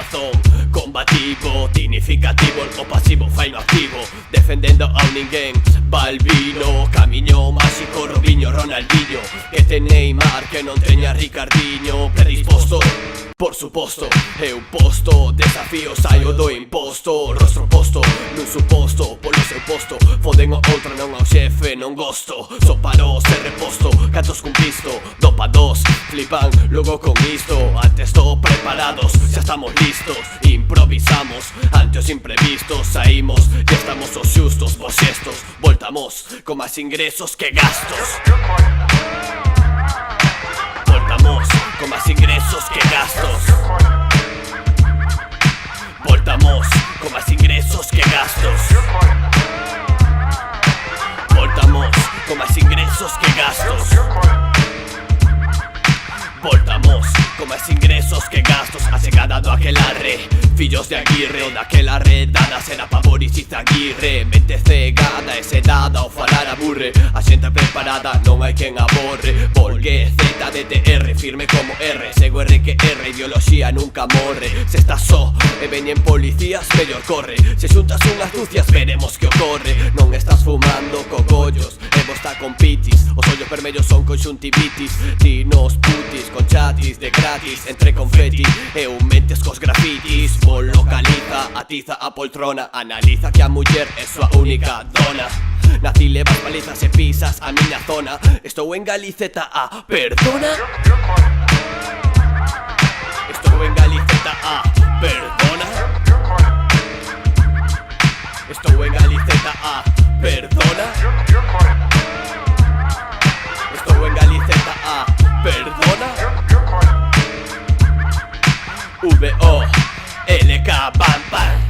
corazón combativo, significativo o pasivo, fai no activo, defendendo a un ninguén. Balbino, camiño máxico, Robinho, Ronaldinho, que ten Neymar, que non teña Ricardinho. Predisposto, por suposto, eu posto desafío, saio do imposto. Rostro posto, nun suposto, polo seu posto. Foden o outro, non ao xefe, non gosto. Só paro, se reposto, cantos cumplisto. Do pa dos, flipan logo con isto. Antes do preparados, xa estamos listos. Improvisamos, ante os imprevistos. Saímos, e estamos os xustos. Vos xestos, voltamos, con máis ingresos que gastos. Voltamos, con máis ingresos que gastos. Voltamos, con máis ingresos que gastos. Voltamos, con máis ingresos que gastos. Voltamos, con máis ingresos que gastos. A chegada do aquelarre, fillos de Aguirre, o daquela redada será Pavor e Cizaguirre. Mente cegada e sedada, ao falar aburre. A xente preparada, non hai quen aborre. Volgue, Z, DTR, firme como R. Sego R que R, ideoloxía nunca morre. Se estás só e veñen policías, mellor corre. Se xuntas unhas lucias, veremos que ocorre. Non estás fumando cogollos e vos está con pitis. Os ollos vermellos son conxuntivitis. Ti nos putis, con chatis de gratis, entre confeti e un mentes cos grafitis. Vos localiza, atiza a poltrona. Analiza que a muller é súa única dona. Nací levas palizas e pisas a miña zona. Estou en Galiceta A, perdona. Estou en Galiceta A, perdona. Estou en Galiceta A, perdona. Estou en Galiceta A, perdona. V-O-L-K, pam pam.